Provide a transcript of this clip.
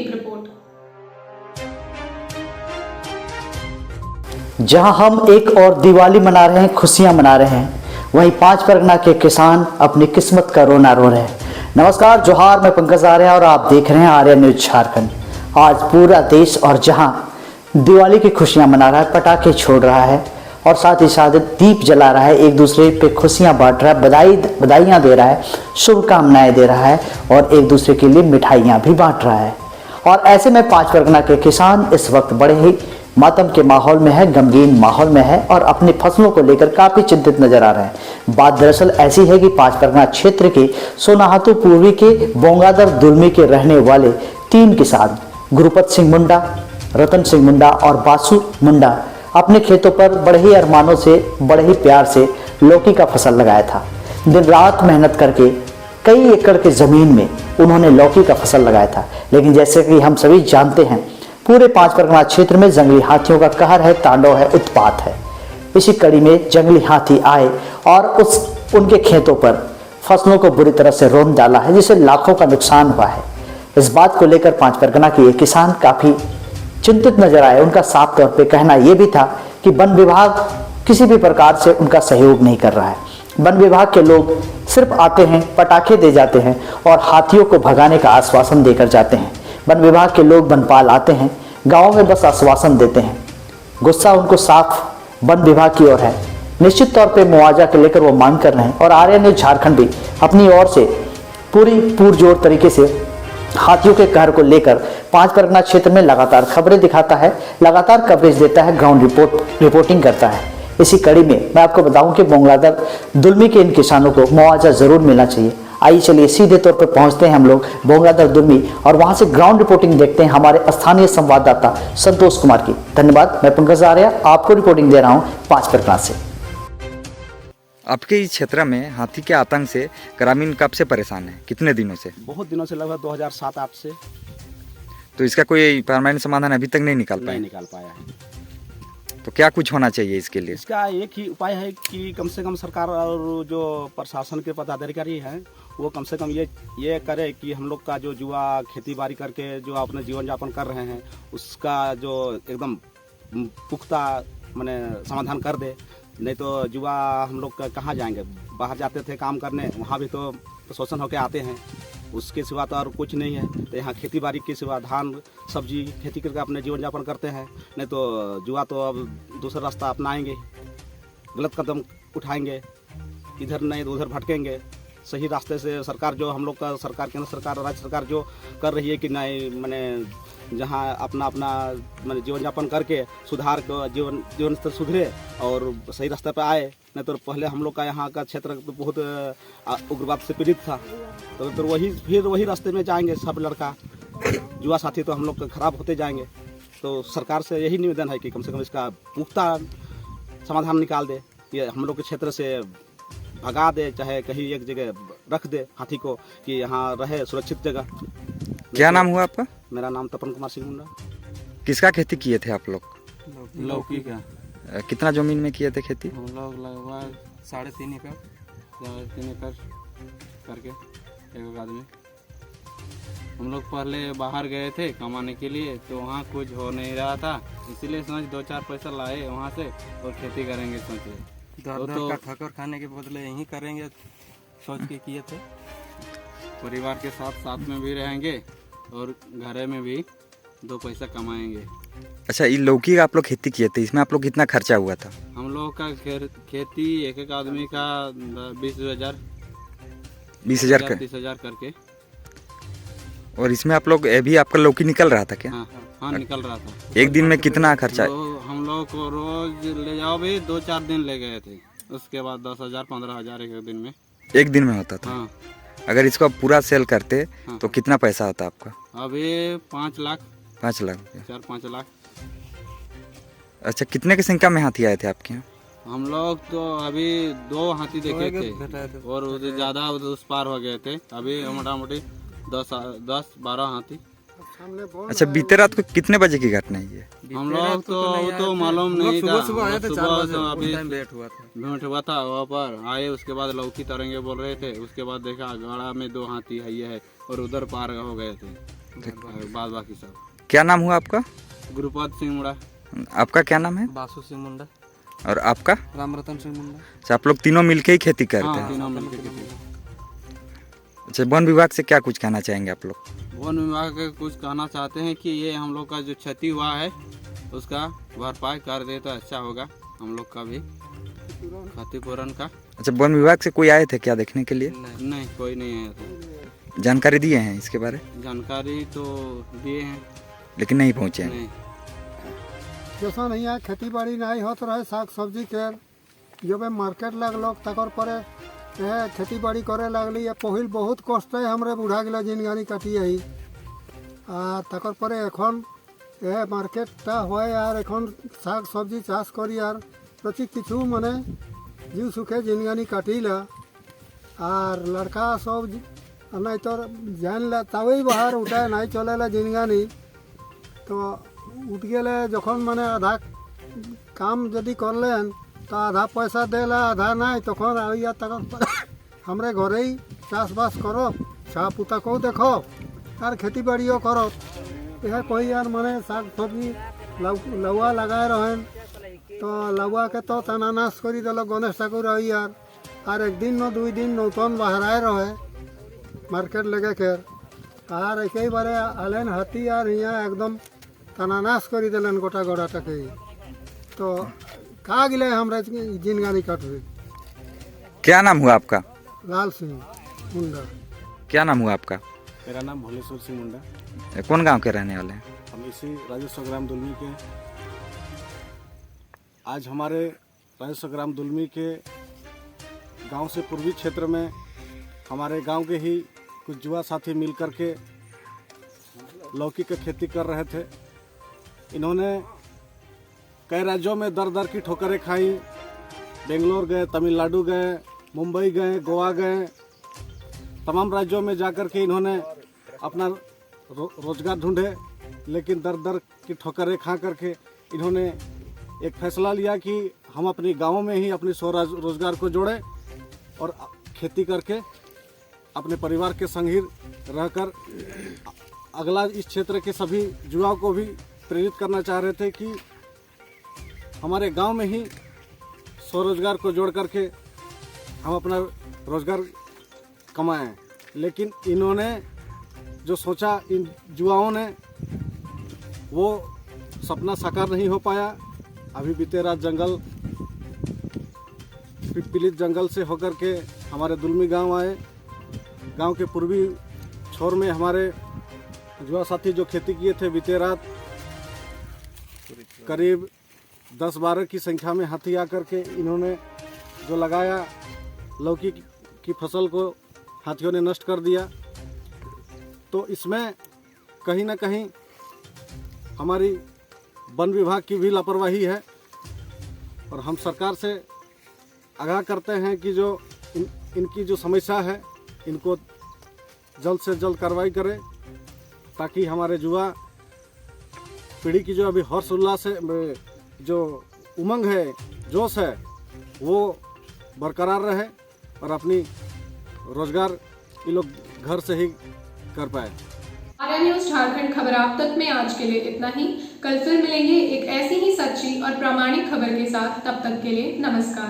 एक रिपोर्ट। जहां हम एक और दिवाली मना रहे हैं, खुशियां मना रहे हैं, वहीं पांच परगना के किसान अपनी किस्मत का रोना रो रहे हैं। नमस्कार, जोहार, मैं पंकज आर्या और आप देख रहे हैं आर्या न्यूज झारखंड। आज पूरा देश और जहां दिवाली की खुशियां मना रहा है, पटाखे छोड़ रहा है और साथ ही साथ दीप जला रहा है, एक दूसरे पे खुशियां बांट रहा है, बधाइयां दे रहा है, शुभकामनाएं दे रहा है और एक दूसरे के लिए मिठाइयां भी बांट रहा है। और ऐसे में पांच परगना के किसान इस वक्त बड़े ही मातम के माहौल में है, गमगीन माहौल में है और अपनी फसलों को लेकर काफी चिंतित नजर आ रहे हैं। बात दरअसल ऐसी है कि पांच परगना क्षेत्र के सोनाहातू पूर्वी के बोंगादर दुलमी के रहने वाले 3 किसान गुरुपत सिंह मुंडा, रतन सिंह मुंडा और बासु मुंडा अपने खेतों पर बड़े ही अरमानों से, बड़े ही प्यार से लौकी का फसल लगाया था। दिन रात मेहनत करके कई एकड़ की जमीन में उन्होंने लौकी का फसल लगाया था। लेकिन जैसे कि हम सभी जानते हैं, पूरे पांच परगना क्षेत्र में जंगली हाथियों का कहर है, तांडव है, उत्पात है। इसी कड़ी में जंगली हाथी आए और उनके खेतों पर फसलों को बुरी तरह से रौंद डाला है, जिससे लाखों का नुकसान हुआ है। इस बात को लेकर पांच परगना के ये किसान काफी चिंतित नजर आए। उनका साफ तौर पे कहना यह भी था कि वन विभाग किसी भी प्रकार से उनका सहयोग नहीं कर रहा है। वन विभाग के लोग सिर्फ आते हैं, पटाखे दे जाते हैं और हाथियों को भगाने का आश्वासन देकर जाते हैं। वन विभाग के लोग, वनपाल आते हैं, गांव में बस आश्वासन देते हैं। गुस्सा उनको साफ वन विभाग की ओर है। निश्चित तौर पे मुआवजा के लेकर वो मांग कर रहे हैं और आर्या न्यूज झारखंड भी अपनी ओर से पूरी पुरजोर तरीके से हाथियों के कहर को लेकर पांच परगना क्षेत्र में लगातार खबरें दिखाता है, लगातार कवरेज देता है, ग्राउंड रिपोर्टिंग करता है। इसी कड़ी में मैं आपको बताऊं कि बोंगादर दुलमी के इन किसानों को मुआवजा जरूर मिलना चाहिए। आइए चलिए सीधे तौर पर पहुंचते हैं हम लोग बोंगादर दुलमी और वहां से ग्राउंड रिपोर्टिंग देखते हैं हमारे स्थानीय संवाददाता संतोष कुमार की। धन्यवाद। मैं पंकज आर्या आपको रिपोर्टिंग दे रहा हूं पांच परगना से। आपके इस क्षेत्र में हाथी के आतंक से ग्रामीण कब से परेशान है, कितने दिनों से? बहुत दिनों से, लगभग 2007-8 से। तो इसका कोई परमानेंट समाधान अभी तक नहीं निकाल पाया है। तो क्या कुछ होना चाहिए इसके लिए? इसका एक ही उपाय है कि कम से कम सरकार और जो प्रशासन के पदाधिकारी हैं वो कम से कम ये करे कि हम लोग का जो युवा खेती बाड़ी करके जो अपने जीवन यापन कर रहे हैं उसका जो एकदम पुख्ता माने समाधान कर दे। नहीं तो युवा हम लोग कहाँ जाएंगे? बाहर जाते थे काम करने, वहाँ भी तो शोषण होके आते हैं। उसके सिवा तो और कुछ नहीं है। तो यहाँ खेती बाड़ी के सिवा धान सब्जी खेती करके अपने जीवन यापन करते हैं। नहीं तो युवा तो अब दूसरा रास्ता अपनाएंगे, गलत कदम उठाएंगे, इधर नहीं तो उधर भटकेंगे। सही रास्ते से सरकार जो हम लोग का सरकार, केंद्र सरकार और राज्य सरकार जो कर रही है कि नहीं मैंने जहाँ अपना मैंने जीवन यापन करके सुधार को जीवन स्तर सुधरे और सही रास्ते पे आए। नहीं तो पहले हम लोग का यहाँ का क्षेत्र तो बहुत उग्रवाद से पीड़ित था। तो फिर वही रास्ते में जाएंगे सब लड़का, युवा साथी तो हम लोग खराब होते जाएंगे। तो सरकार से यही निवेदन है कि कम से कम इसका पुख्ता समाधान निकाल दे, ये हम लोग के क्षेत्र से भगा दे, चाहे कहीं एक जगह रख दे हाथी को कि यहाँ रहे सुरक्षित जगह। क्या नाम हुआ आपका? मेरा नाम तपन कुमार सिंह मुंडा। किसका खेती किए थे आप लोग? लौकी का। कितना जमीन में किए थे खेती? हम लोग लगभग 3.5 एकड़ करके एक आदमी। हम लोग पहले बाहर गए थे कमाने के लिए, तो वहाँ कुछ हो नहीं रहा था, इसीलिए सोच 2-4 पैसा लाए वहाँ से और खेती करेंगे सोचे। तो ठोकर खाने के बदले यहीं करेंगे सोच के किए थे। परिवार के साथ में भी रहेंगे और घरे में भी 2 पैसा कमाएंगे। अच्छा, ये लौकी का आप लोग खेती किए थे, इसमें आप लोग कितना खर्चा हुआ था? हम लोग का खेती एक आदमी का 20,000 30,000 करके। और इसमें आप लोग अभी आपका लौकी निकल रहा था क्या? हाँ निकल रहा था। एक दिन में कितना खर्चा? हम लोग को रोज ले जाओ भी 2-4 दिन ले गए थे, उसके बाद 10,000 15,000 एक दिन में। एक दिन में होता था? हाँ। अगर इसको आप पूरा सेल करते तो कितना पैसा होता आपका? अभी 5 लाख 5 लाख 4-5 लाख। अच्छा, कितने की संख्या में हाथी आए थे आपके यहाँ? हम लोग तो अभी 2 हाथी देखे थे और उससे ज़्यादा उस पार हो गए थे। अभी मोटा मोटी 10-12 हाथी। अच्छा, बीते रात को कितने बजे की घटना है ये? हम लोग तो मालूम नहीं था। सुबह आया था 4 बजे, अभी भेंट हुआ था वहाँ पर आए। उसके बाद लौकी तरेंगे बोल रहे थे, उसके बाद देखा गाड़ा में 2 हाथी है और उधर पार हो गए थे। और बाद बाकी सब। क्या नाम हुआ आपका? गुरुपाद सिंह मुंडा। आपका क्या नाम है? बासु सिंह मुंडा, और आपका? राम रतन सिंह मुंडा। अच्छा, आप लोग तीनों मिलके ही खेती करते हाँ, हैं? तीनों मिलके खेती। अच्छा, वन विभाग से क्या कुछ कहना चाहेंगे आप लोग? वन विभाग के कुछ कहना चाहते हैं कि ये हम लोग का जो क्षति हुआ है उसका भरपाई कर दे तो अच्छा होगा, हम लोग का भी क्षतिपूरण का। अच्छा, वन विभाग से कोई आए थे क्या देखने के लिए? नहीं, कोई नहीं आया था। जानकारी दिए हैं इसके बारे? जानकारी तो दिए हैं, लेकिन नहीं पहुँचे हैं। नहीं। जैसा नहीं है खेती बाड़ी नहीं होत रहे साग सब्जी के जब मार्केट लगल तकर पर खेती बाड़ी करे लगली पहिल बहुत कष्ट है हमरे बुढ़ा गला जिनगानी काटी है तकर पर एखन मार्केटटा হয় আর এখন শাক সবজি চাষ করি আর প্রতি কিছু মানে জিউ সুখে জিনগানি কাটিলা আর লড়কা সব নাই তো জানলা তাওই বাহার উঠায় নাই চলেলা জিনগানি তো উঠ গেলে যখন মানে আধা কাম যদি করলেন তো আধা পয়সা দেলা আধা নাই তখন আইয়া তখন हमरे घरे ही चाषबास करो छा पुता को देखो और खेती बाड़ियों करो यह कोई यार मने साग सब्जी लौआ लगाए रहें तो लौआ के तो तनानाश करी दिल गणेश ठाकुर रही यार और एक दिन न दुई दिन नौतन बहराए रहे मार्केट लगे के और एक ही बारे आलेन हाथी यार यहाँ एकदम तनानाश करी दिलन गोटा गोड़ा टके तो कहा गिले हमरे जिनगानी कटवे। क्या नाम हुआ आपका? लाल सिंह मुंडा। क्या नाम हुआ आपका? मेरा नाम भोलेश्वर सिंह मुंडा। कौन गांव के रहने वाले हैं? हम इसी राजस्व ग्राम दुलमी के। आज हमारे राजस्व ग्राम दुलमी के गांव से पूर्वी क्षेत्र में हमारे गांव के ही कुछ युवा साथी मिल कर के लौकी की खेती कर रहे थे। इन्होंने कई राज्यों में दर दर की ठोकरें खाई, बेंगलोर गए, तमिलनाडु गए, मुंबई गए, गोवा गए, तमाम राज्यों में जाकर के इन्होंने अपना रोजगार ढूंढे, लेकिन दर दर की ठोकरें खा करके इन्होंने एक फैसला लिया कि हम अपने गाँव में ही अपने स्वरोजगार को जोड़ें और खेती करके अपने परिवार के संग ही रहकर अगला इस क्षेत्र के सभी युवाओं को भी प्रेरित करना चाह रहे थे कि हमारे गांव में ही स्वरोजगार को जोड़ करके हम अपना रोजगार कमाएं। लेकिन इन्होंने जो सोचा इन युवाओं ने वो सपना साकार नहीं हो पाया। अभी बीते रात पीलित जंगल से होकर के हमारे दुलमी गांव आए। गांव के पूर्वी छोर में हमारे युवा साथी जो खेती किए थे बीते रात करीब 10-12 की संख्या में हाथी आकर के इन्होंने जो लगाया लौकी की फसल को हाथियों ने नष्ट कर दिया। तो इसमें कहीं ना कहीं हमारी वन विभाग की भी लापरवाही है और हम सरकार से आगाह करते हैं कि जो इनकी जो समस्या है इनको जल्द से जल्द कार्रवाई करें ताकि हमारे युवा पीढ़ी की जो अभी हर्ष उल्लास है, जो उमंग है, जोश है, वो बरकरार रहे और अपनी रोजगार ये लोग घर से ही कर पाए। आर्या न्यूज झारखंड खबर आप तक में आज के लिए इतना ही। कल फिर मिलेंगे एक ऐसी ही सच्ची और प्रामाणिक खबर के साथ। तब तक के लिए नमस्कार।